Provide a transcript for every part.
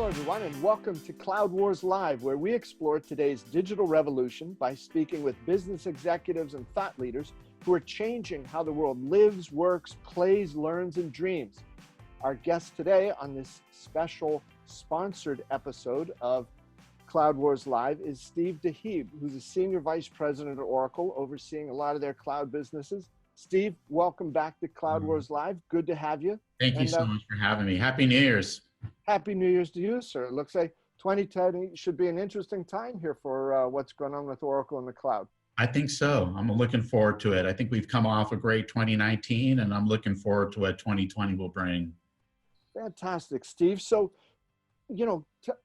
Hello, everyone, and welcome to Cloud Wars Live, where we explore today's digital revolution by speaking with business executives and thought leaders who are changing how the world lives, works, plays, learns, and dreams. Our guest today on this special sponsored episode of Cloud Wars Live is Steve DeHeeb, who's a Senior Vice President at Oracle, overseeing a lot of their cloud businesses. Steve, welcome back to Cloud Wars Live. Good to have you. Thank you so much for having me. Happy New Year's. Happy New Year's to you, sir. It looks like 2020 should be an interesting time here for what's going on with Oracle in the cloud. I think so. I'm looking forward to it. I think we've come off a great 2019, and I'm looking forward to what 2020 will bring. Fantastic, Steve. So,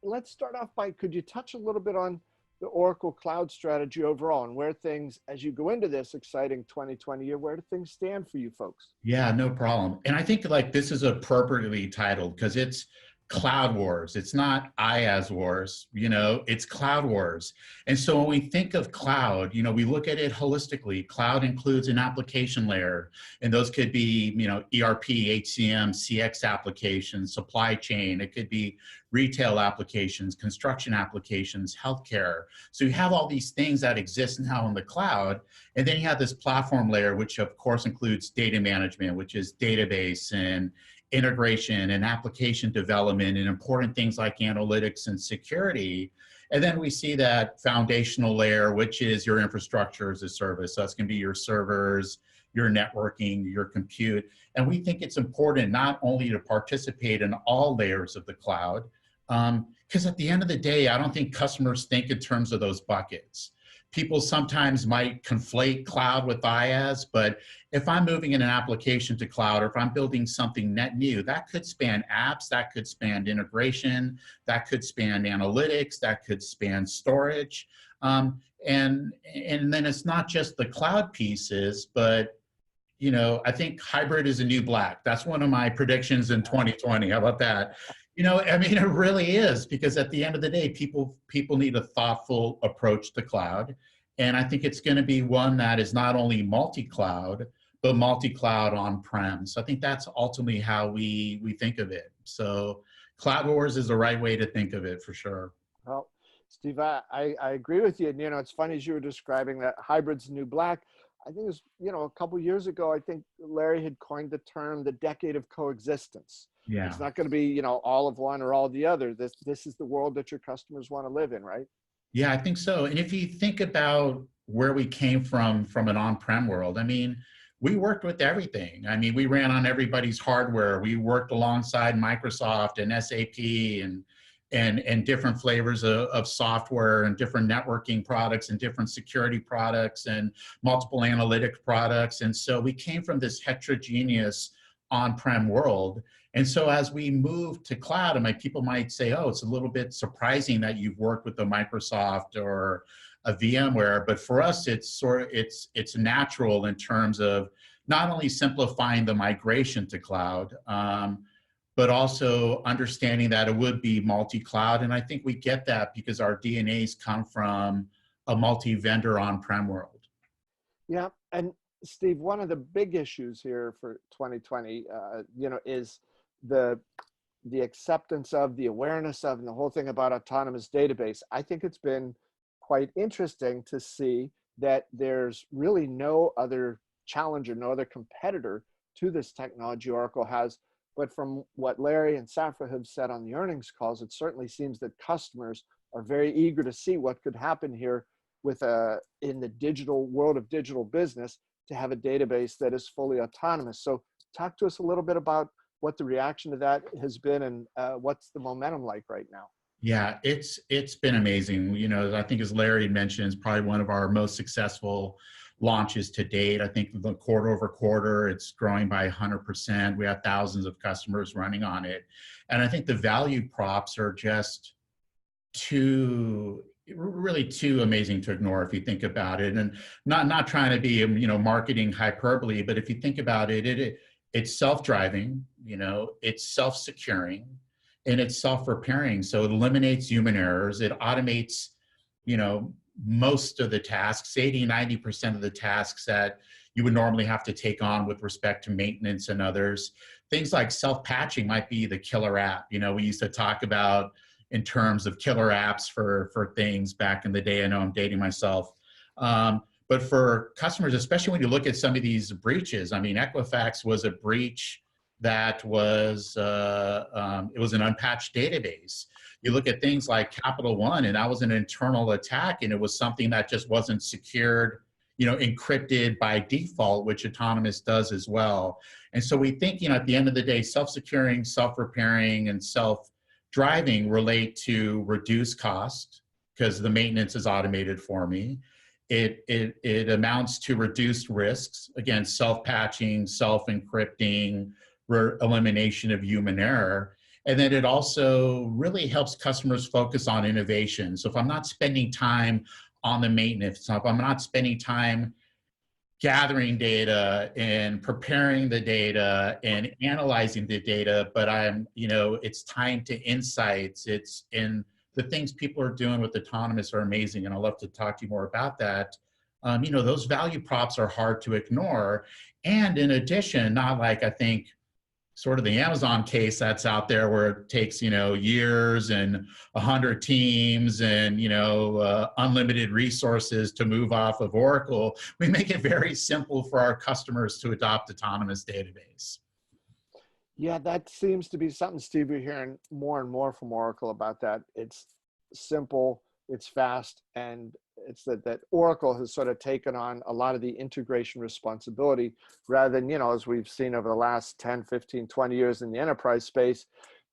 let's start off by, could you touch a little bit on the Oracle cloud strategy overall and where things, as you go into this exciting 2020 year, where do things stand for you folks? Yeah, no problem. And I think this is appropriately titled because it's Cloud Wars. It's not IaaS Wars, it's Cloud Wars. And so when we think of cloud, we look at it holistically. Cloud includes an application layer, and those could be, ERP, HCM, CX applications, supply chain. It could be retail applications, construction applications, healthcare. So you have all these things that exist now in the cloud. And then you have this platform layer, which of course includes data management, which is database and integration and application development and important things like analytics and security. And then we see that foundational layer, which is your infrastructure as a service. So that's going to be your servers, your networking, your compute. And we think it's important not only to participate in all layers of the cloud, because at the end of the day, I don't think customers think in terms of those buckets. People sometimes might conflate cloud with IaaS, but if I'm moving in an application to cloud, or if I'm building something net new, that could span apps, that could span integration, that could span analytics, that could span storage. And then it's not just the cloud pieces, but I think hybrid is a new black. That's one of my predictions in 2020. How about that? It really is, because at the end of the day, people need a thoughtful approach to cloud. And I think it's going to be one that is not only multi-cloud, but multi-cloud on-prem. So I think that's ultimately how we think of it. So Cloud Wars is the right way to think of it, for sure. Well, Steve, I agree with you. And, it's funny as you were describing that hybrid's new black. I think it was, a couple of years ago, I think Larry had coined the term the decade of coexistence. Yeah. It's not going to be, all of one or all of the other. This is the world that your customers want to live in, right? Yeah, I think so. And if you think about where we came from an on-prem world, we worked with everything. We ran on everybody's hardware. We worked alongside Microsoft and SAP and different flavors of software and different networking products and different security products and multiple analytic products. And so we came from this heterogeneous on-prem world. And so as we move to cloud, people might say, oh, it's a little bit surprising that you've worked with a Microsoft or a VMware, but for us, it's natural in terms of not only simplifying the migration to cloud, but also understanding that it would be multi-cloud. And I think we get that because our DNAs come from a multi-vendor on-prem world. Yeah, and Steve, one of the big issues here for 2020, is the acceptance of, the awareness of, and the whole thing about autonomous database. I think it's been quite interesting to see that there's really no other challenger, no other competitor to this technology Oracle has. But from what Larry and Safra have said on the earnings calls, it certainly seems that customers are very eager to see what could happen here with in the digital world of digital business, to have a database that is fully autonomous. So talk to us a little bit about what the reaction to that has been, and what's the momentum like right now? Yeah, it's been amazing. I think, as Larry mentioned, it's probably one of our most successful launches to date. I think the quarter over quarter, it's growing by 100%. We have thousands of customers running on it. And I think the value props are just really too amazing to ignore if you think about it. And not trying to be, marketing hyperbole, but if you think about it, it's self-driving, it's self-securing, and it's self-repairing. So it eliminates human errors. It automates, most of the tasks, 80–90% of the tasks that you would normally have to take on with respect to maintenance and others. Things like self-patching might be the killer app. We used to talk about in terms of killer apps for things back in the day. I know I'm dating myself. But for customers, especially when you look at some of these breaches, I mean, Equifax was a breach that was, it was an unpatched database. You look at things like Capital One, and that was an internal attack, and it was something that just wasn't secured, encrypted by default, which autonomous does as well. And so we think, at the end of the day, self-securing, self-repairing, and self-driving relate to reduced cost because the maintenance is automated for me. It amounts to reduced risks, again, self-patching, self-encrypting, elimination of human error. And then it also really helps customers focus on innovation. So if I'm not spending time on the maintenance, if I'm not spending time gathering data and preparing the data and analyzing the data, but it's time to insights. It's in the things people are doing with autonomous are amazing. And I'd love to talk to you more about that. Those value props are hard to ignore. And in addition, not like I think sort of the Amazon case that's out there where it takes, years and 100 teams and, unlimited resources to move off of Oracle. We make it very simple for our customers to adopt autonomous database. Yeah, that seems to be something, Steve, we're hearing more and more from Oracle about that. It's simple, it's fast, and it's that Oracle has sort of taken on a lot of the integration responsibility rather than, as we've seen over the last 10, 15, 20 years in the enterprise space,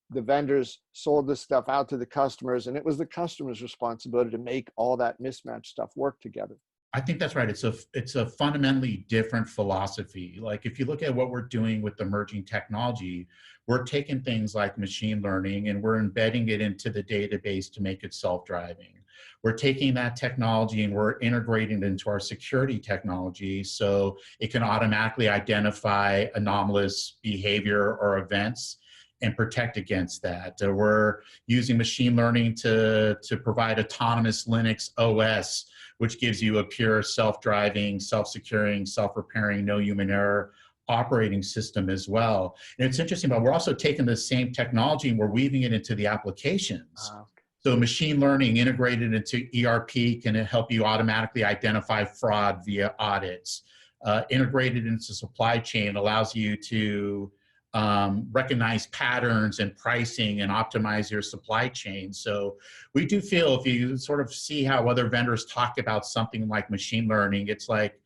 the vendors sold this stuff out to the customers, and it was the customer's responsibility to make all that mismatched stuff work together. I think that's right. It's a fundamentally different philosophy. Like if you look at what we're doing with emerging technology, we're taking things like machine learning and we're embedding it into the database to make it self-driving. We're taking that technology and we're integrating it into our security technology so it can automatically identify anomalous behavior or events and protect against that. We're using machine learning to provide autonomous Linux OS, which gives you a pure self-driving, self-securing, self-repairing, no human error operating system as well. And it's interesting, but we're also taking the same technology and we're weaving it into the applications. Okay. So machine learning integrated into ERP can help you automatically identify fraud via audits. Integrated into supply chain allows you to recognize patterns and pricing and optimize your supply chain. So we do feel if you sort of see how other vendors talk about something like machine learning, it's like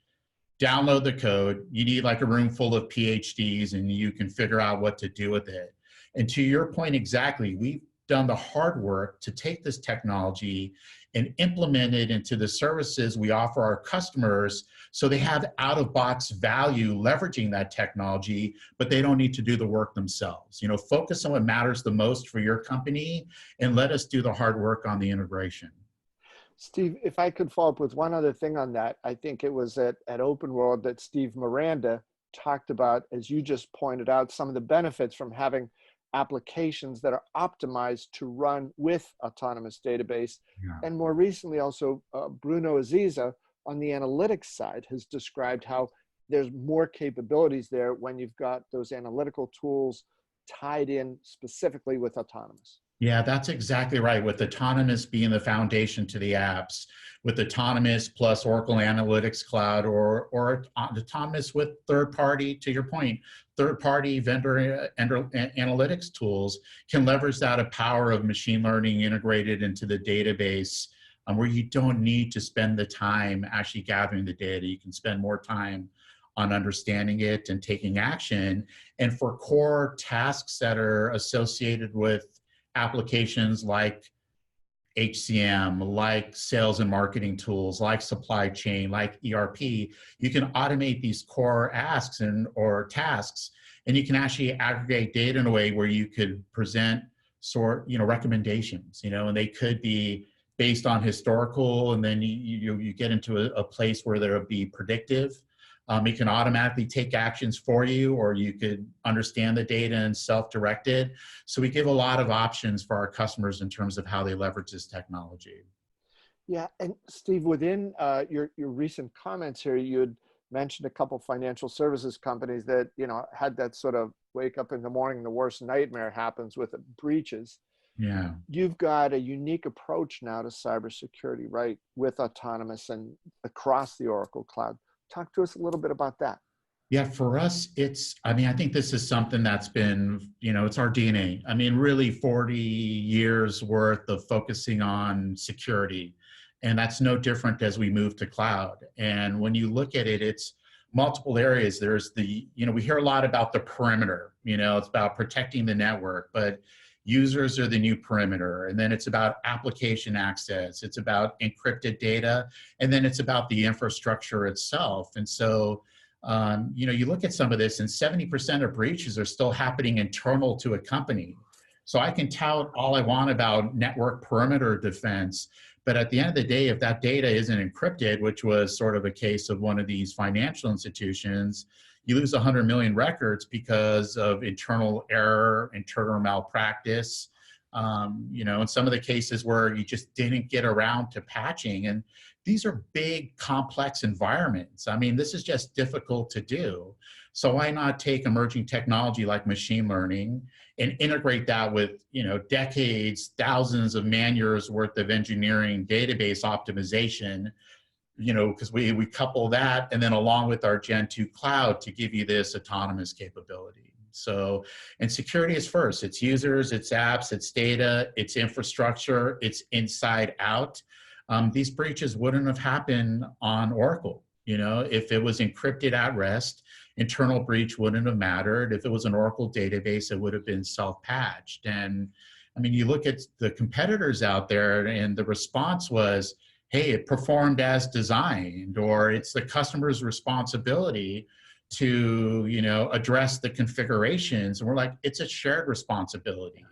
download the code. You need like a room full of PhDs and you can figure out what to do with it. And to your point exactly, we've done the hard work to take this technology and implement it into the services we offer our customers so they have out-of-box value leveraging that technology, but they don't need to do the work themselves. Focus on what matters the most for your company and let us do the hard work on the integration. Steve, if I could follow up with one other thing on that, I think it was at Open World that Steve Miranda talked about, as you just pointed out, some of the benefits from having applications that are optimized to run with autonomous database. Yeah. And more recently also, Bruno Aziza on the analytics side has described how there's more capabilities there when you've got those analytical tools tied in specifically with autonomous. Yeah, that's exactly right. With autonomous being the foundation to the apps, with autonomous plus Oracle Analytics Cloud or autonomous with third-party, to your point, third-party vendor analytics tools can leverage that power of machine learning integrated into the database where you don't need to spend the time actually gathering the data. You can spend more time on understanding it and taking action. And for core tasks that are associated with applications like HCM, like sales and marketing tools, like supply chain, like ERP, you can automate these core asks or tasks, and you can actually aggregate data in a way where you could present recommendations, and they could be based on historical, and then you get into a place where there will be predictive. It can automatically take actions for you, or you could understand the data and self-direct it. So we give a lot of options for our customers in terms of how they leverage this technology. Yeah, and Steve, within your recent comments here, you had mentioned a couple financial services companies that had that sort of wake up in the morning, the worst nightmare happens with breaches. Yeah. You've got a unique approach now to cybersecurity, right? With autonomous and across the Oracle Cloud. Talk to us a little bit about that. Yeah, for us, I mean, I think this is something that's been, it's our DNA. I mean, really 40 years worth of focusing on security. And that's no different as we move to cloud. And when you look at it, it's multiple areas. There's we hear a lot about the perimeter, it's about protecting the network, but users are the new perimeter. And then it's about application access, it's about encrypted data, and then it's about the infrastructure itself. And so, you look at some of this, and 70% of breaches are still happening internal to a company. So I can tout all I want about network perimeter defense, but at the end of the day, if that data isn't encrypted, which was sort of a case of one of these financial institutions, you lose 100 million records because of internal error, internal malpractice. In some of the cases where you just didn't get around to patching. And these are big, complex environments. I mean, this is just difficult to do. So why not take emerging technology like machine learning and integrate that with, decades, thousands of man years worth of engineering database optimization, because we couple that and then along with our Gen 2 cloud to give you this autonomous capability. So, and security is first. It's users, it's apps, it's data, it's infrastructure, it's inside out. These breaches wouldn't have happened on Oracle. If it was encrypted at rest, internal breach wouldn't have mattered. If it was an Oracle database, it would have been self-patched. And I mean, you look at the competitors out there and the response was, hey, it performed as designed, or it's the customer's responsibility to, address the configurations. And we're like, it's a shared responsibility.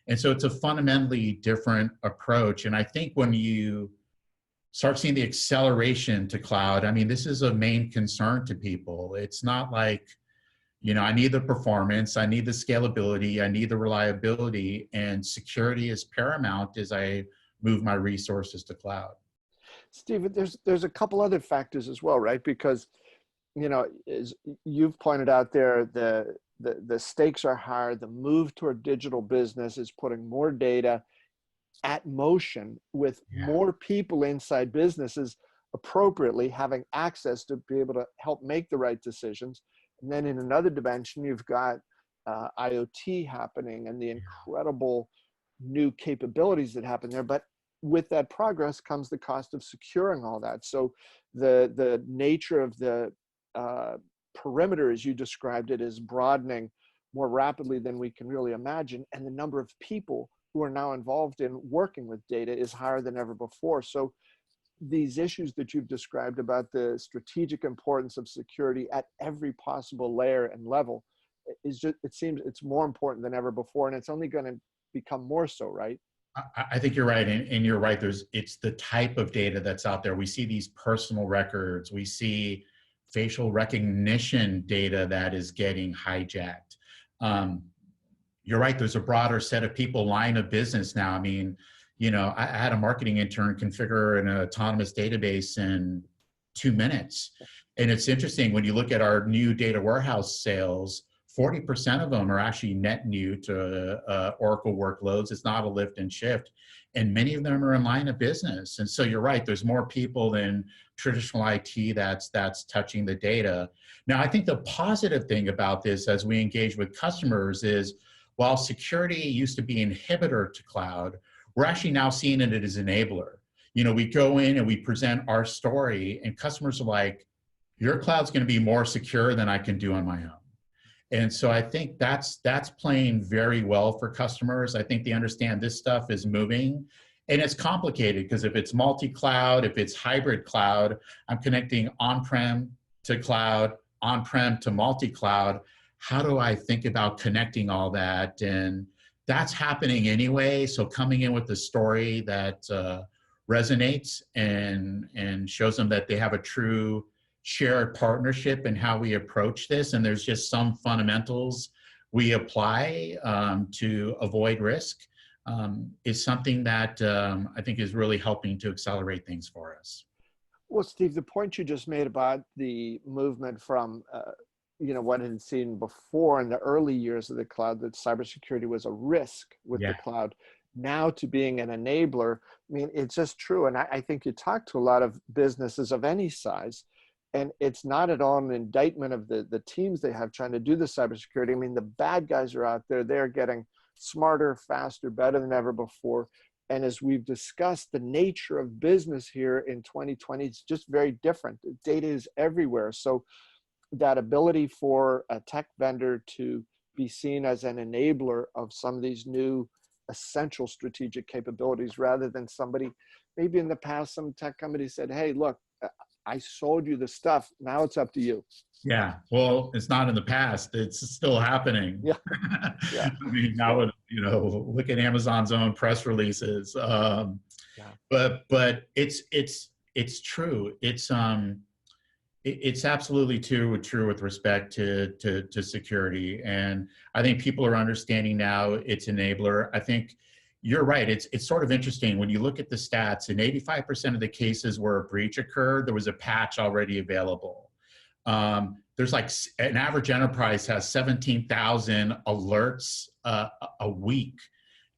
And so it's a fundamentally different approach. And I think when you start seeing the acceleration to cloud, I mean, this is a main concern to people. It's not like, I need the performance, I need the scalability, I need the reliability, and security is paramount as I move my resources to cloud. Steve, there's a couple other factors as well, right? Because, as you've pointed out there, the stakes are higher. The move toward digital business is putting more data at motion with more people inside businesses appropriately having access to be able to help make the right decisions. And then in another dimension, you've got IoT happening and the incredible new capabilities that happen there. But with that progress comes the cost of securing all that. So the nature of the perimeter, as you described it, is broadening more rapidly than we can really imagine. And the number of people who are now involved in working with data is higher than ever before. So these issues that you've described about the strategic importance of security at every possible layer and level is just, it seems it's more important than ever before. And it's only going to become more so, right? I think you're right. And you're right. It's the type of data that's out there. We see these personal records. We see facial recognition data that is getting hijacked. You're right. There's a broader set of people, line of business now. I mean, I had a marketing intern configure an autonomous database in 2 minutes. And it's interesting when you look at our new data warehouse sales, 40% of them are actually net new to Oracle workloads. It's not a lift and shift. And many of them are in line of business. And so you're right, there's more people than traditional IT that's touching the data. Now, I think the positive thing about this as we engage with customers is while security used to be inhibitor to cloud, we're actually now seeing it as enabler. We go in and we present our story and customers are like, your cloud's going to be more secure than I can do on my own. And so I think that's playing very well for customers. I think they understand this stuff is moving and it's complicated because if it's multi-cloud, if it's hybrid cloud, I'm connecting on-prem to cloud, on-prem to multi-cloud. How do I think about connecting all that? And that's happening anyway. So coming in with a story that resonates and shows them that they have a true shared partnership in how we approach this. And there's just some fundamentals we apply to avoid risk is something that I think is really helping to accelerate things for us. Well, Steve, the point you just made about the movement from what had seen before in the early years of the cloud, that cybersecurity was a risk with the cloud. now to being an enabler. I mean, it's just true. And I think you talk to a lot of businesses of any size, and it's not at all an indictment of the teams they have trying to do the cybersecurity. I mean, the bad guys are out there. They're getting smarter, faster, better than ever before. And as we've discussed, the nature of business here in 2020 is just very different. Data is everywhere. So that ability for a tech vendor to be seen as an enabler of some of these new essential strategic capabilities, rather than somebody, maybe in the past, some tech company said, hey, look, I sold you the stuff. Now it's up to you. Yeah, well, it's not in the past. It's still happening. Yeah, yeah. I mean, now, look at Amazon's own press releases. Yeah. But it's true. It's absolutely true with respect to security. And I think people are understanding now it's enabler. I think you're right. It's sort of interesting when you look at the stats. In 85% of the cases where a breach occurred, there was a patch already available. There's like an average enterprise has 17,000 alerts a week,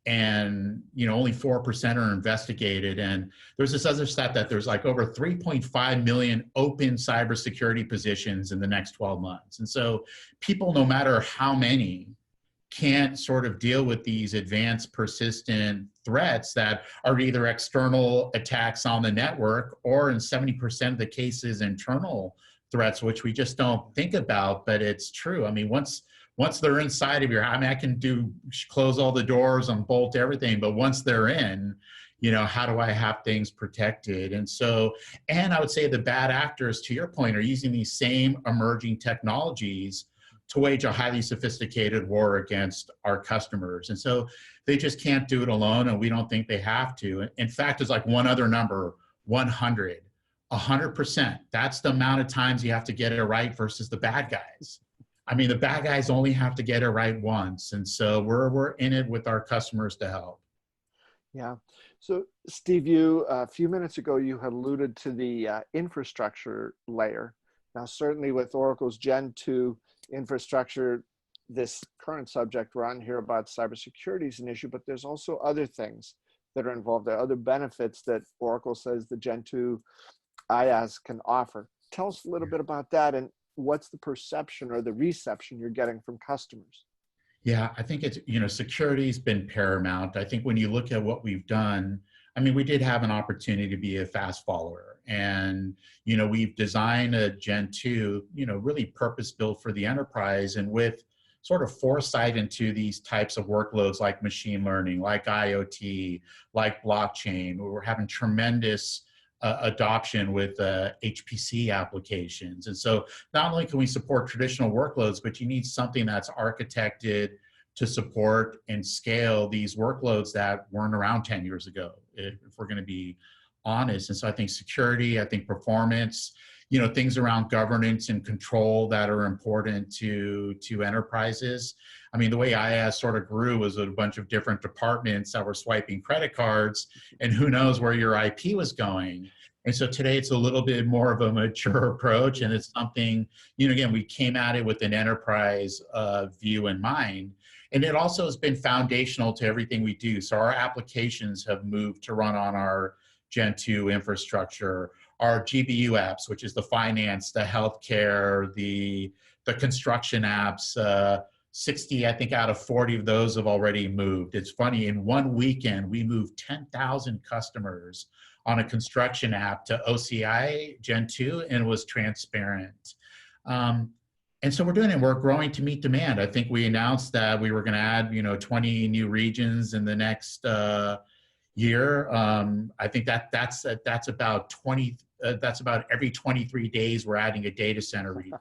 and only 4% are investigated. And there's this other stat that there's like over 3.5 million open cybersecurity positions in the next 12 months. And so people, no matter how many, can't sort of deal with these advanced persistent threats that are either external attacks on the network, or in 70% of the cases, internal threats, which we just don't think about, but it's true. I mean, once they're inside of I can close all the doors and bolt everything, but once they're in, how do I have things protected? And so, and I would say the bad actors, to your point, are using these same emerging technologies to wage a highly sophisticated war against our customers. And so they just can't do it alone, and we don't think they have to. In fact, there's like one other number, 100%. That's the amount of times you have to get it right versus the bad guys. I mean, the bad guys only have to get it right once. And so we're in it with our customers to help. Yeah. So Steve, you, a few minutes ago, you had alluded to the infrastructure layer. Now, certainly with Oracle's Gen 2 infrastructure, this current subject we're on here about cybersecurity is an issue, but there's also other things that are involved. There are other benefits that Oracle says the Gen 2 IaaS can offer. Tell us a little bit about that, and what's the perception or the reception you're getting from customers? Yeah, I think it's, security's been paramount. I think when you look at what we've done, I mean, we did have an opportunity to be a fast follower, and, we've designed a Gen 2, really purpose built for the enterprise, and with sort of foresight into these types of workloads like machine learning, like IoT, like blockchain. We're having tremendous adoption with HPC applications. And so not only can we support traditional workloads, but you need something that's architected to support and scale these workloads that weren't around 10 years ago, if we're going to be honest. And so I think security, I think performance, things around governance and control that are important to enterprises. I mean, the way IaaS sort of grew was a bunch of different departments that were swiping credit cards, and who knows where your IP was going. And so today it's a little bit more of a mature approach, and it's something, again, we came at it with an enterprise view in mind. And it also has been foundational to everything we do. So our applications have moved to run on our Gen 2 infrastructure. Our GBU apps, which is the finance, the healthcare, the construction apps, 60, I think, out of 40 of those have already moved. It's funny, in one weekend, we moved 10,000 customers on a construction app to OCI Gen 2, and it was transparent. And so we're doing it. We're growing to meet demand. I think we announced that we were going to add, 20 new regions in the next year. I think that's about 20. That's about every 23 days we're adding a data center region.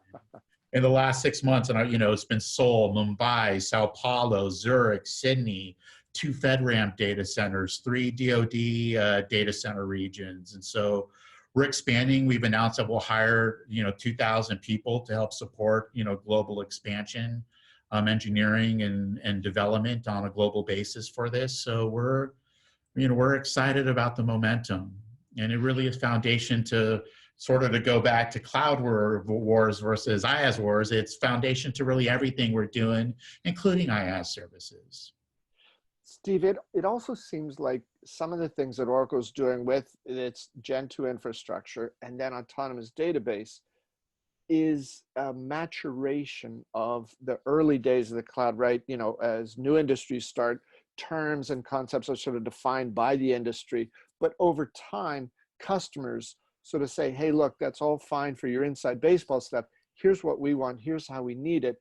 In the last 6 months, and it's been Seoul, Mumbai, Sao Paulo, Zurich, Sydney, 2 FedRAMP data centers, 3 DoD data center regions. And so we're expanding. We've announced that we'll hire, 2,000 people to help support, global expansion, engineering and development on a global basis for this. So we're excited about the momentum, and it really is foundation to sort of, to go back to cloud wars versus IaaS wars. It's foundation to really everything we're doing, including IaaS services. Steve, it also seems like some of the things that Oracle's doing with its Gen 2 infrastructure and then autonomous database is a maturation of the early days of the cloud, right? You know, as new industries start, terms and concepts are sort of defined by the industry, but over time, customers sort of say, hey, look, that's all fine for your inside baseball stuff. Here's what we want, here's how we need it.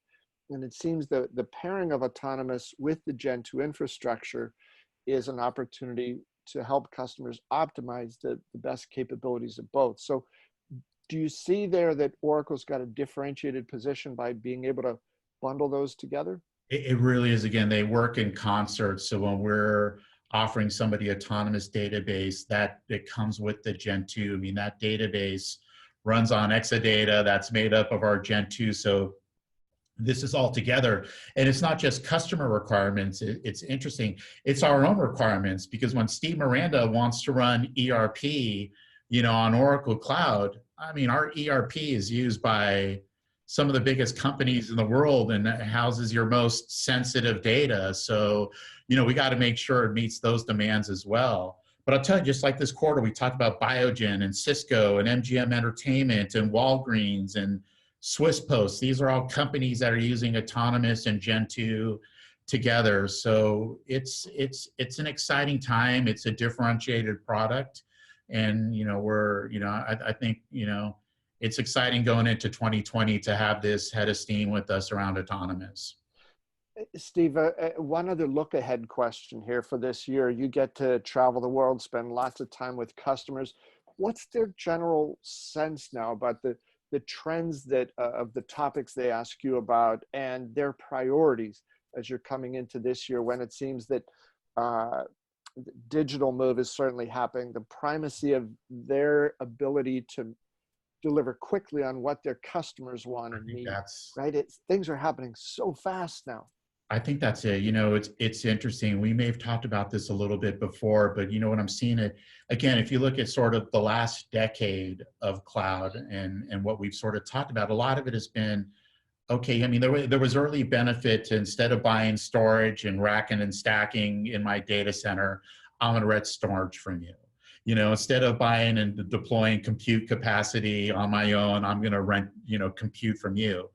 And it seems that the pairing of autonomous with the Gen 2 infrastructure is an opportunity to help customers optimize the best capabilities of both. So do you see there that Oracle's got a differentiated position by being able to bundle those together? It really is. Again, they work in concert. So when we're offering somebody autonomous database, that it comes with the Gen 2. I mean, that database runs on Exadata that's made up of our Gen 2. So this is all together. And it's not just customer requirements. It's interesting. It's our own requirements, because when Steve Miranda wants to run ERP, on Oracle Cloud, I mean, our ERP is used by some of the biggest companies in the world and houses your most sensitive data. So, we got to make sure it meets those demands as well. But I'll tell you, just like this quarter, we talked about Biogen and Cisco and MGM Entertainment and Walgreens and Swiss Post. These are all companies that are using autonomous and Gen 2 together. So it's an exciting time. It's a differentiated product. And, I think, it's exciting going into 2020 to have this head of steam with us around autonomous. Steve, one other look ahead question here for this year. You get to travel the world, spend lots of time with customers. What's their general sense now about the trends that of the topics they ask you about and their priorities as you're coming into this year, when it seems that digital move is certainly happening, the primacy of their ability to deliver quickly on what their customers want and need, right? Things are happening so fast now. I think that's it. It's interesting. We may have talked about this a little bit before, but what I'm seeing it again, if you look at sort of the last decade of cloud and what we've sort of talked about, a lot of it has been, okay, I mean, there was early benefit to, instead of buying storage and racking and stacking in my data center, I'm going to rent storage from you. Instead of buying and deploying compute capacity on my own, I'm going to rent, compute from you.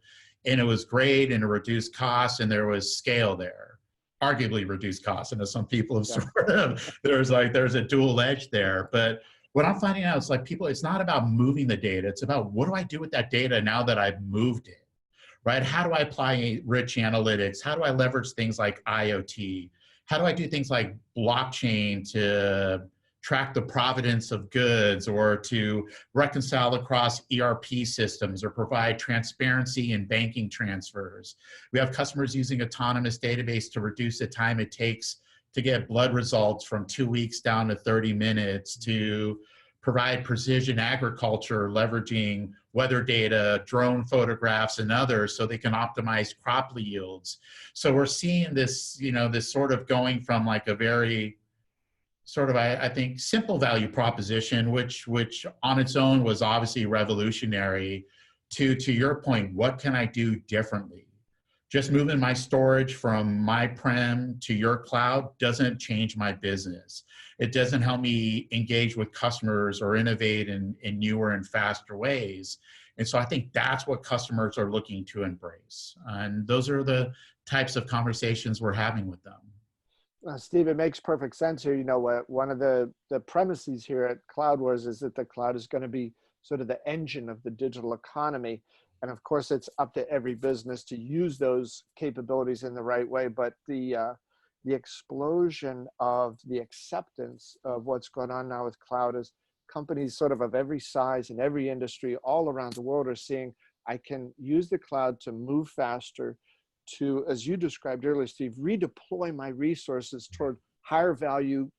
And it was great, and it reduced costs, and there was scale there, arguably reduced costs. And as some people have sort of, there's a dual edge there. But what I'm finding out is it's not about moving the data. It's about, what do I do with that data now that I've moved it, right? How do I apply rich analytics? How do I leverage things like IoT? How do I do things like blockchain to track the provenance of goods, or to reconcile across ERP systems, or provide transparency in banking transfers? We have customers using autonomous database to reduce the time it takes to get blood results from 2 weeks down to 30 minutes, to provide precision agriculture, leveraging weather data, drone photographs, and others, so they can optimize crop yields. So we're seeing this, this sort of going from a very sort of, I think, simple value proposition, which on its own was obviously revolutionary, to your point, what can I do differently? Just moving my storage from my prem to your cloud doesn't change my business. It doesn't help me engage with customers or innovate in newer and faster ways. And so I think that's what customers are looking to embrace. And those are the types of conversations we're having with them. Steve, it makes perfect sense here. One of the premises here at Cloud Wars is that the cloud is going to be sort of the engine of the digital economy. And of course, it's up to every business to use those capabilities in the right way. But the explosion of the acceptance of what's going on now with cloud is companies sort of every size in every industry all around the world are seeing, I can use the cloud to move faster, to, as you described earlier, Steve, redeploy my resources toward higher value,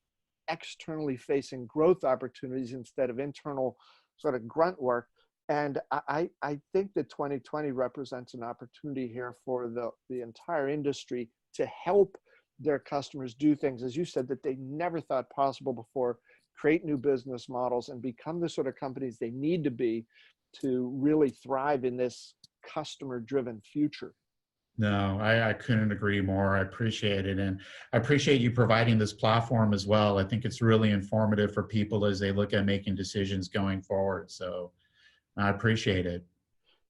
externally facing growth opportunities instead of internal sort of grunt work. And I think that 2020 represents an opportunity here for the entire industry to help their customers do things, as you said, that they never thought possible before, create new business models, and become the sort of companies they need to be to really thrive in this customer-driven future. No, I couldn't agree more. I appreciate it. And I appreciate you providing this platform as well. I think it's really informative for people as they look at making decisions going forward. So I appreciate it.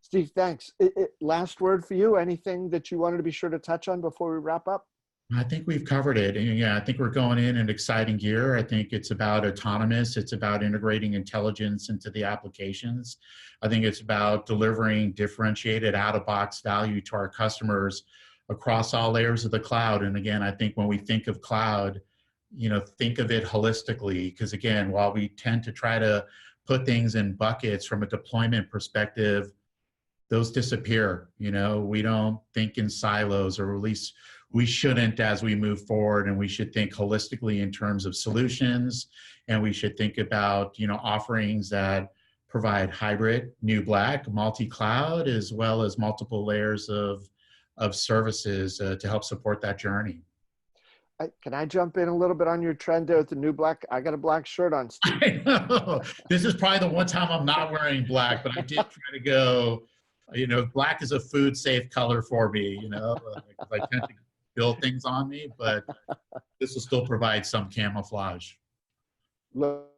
Steve, thanks. Last word for you. Anything that you wanted to be sure to touch on before we wrap up? I think we've covered it. And yeah, I think we're going in an exciting gear. I think it's about autonomous. It's about integrating intelligence into the applications. I think it's about delivering differentiated out-of-box value to our customers across all layers of the cloud. And again, I think when we think of cloud, think of it holistically, because again, while we tend to try to put things in buckets from a deployment perspective, those disappear. We don't think in silos, or at least we shouldn't as we move forward, and we should think holistically in terms of solutions, and we should think about offerings that provide hybrid, new black, multi-cloud, as well as multiple layers of services to help support that journey. Can I jump in a little bit on your trend there with the new black? I got a black shirt on, Steve. I know. This is probably the one time I'm not wearing black, but I did try to go, black is a food safe color for me, because I tend to build things on me, but this will still provide some camouflage. Look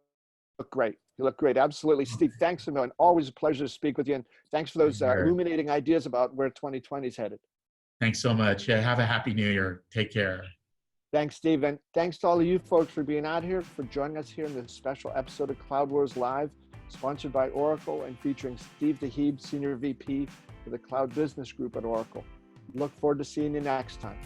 great. You look great. Absolutely. Steve, thanks a million. Always a pleasure to speak with you. And thanks for those illuminating ideas about where 2020 is headed. Thanks so much. Yeah, have a happy new year. Take care. Thanks, Steve. And thanks to all of you folks for being out here, for joining us here in this special episode of Cloud Wars Live, sponsored by Oracle and featuring Steve DeHeeb, Senior VP for the Cloud Business Group at Oracle. Look forward to seeing you next time.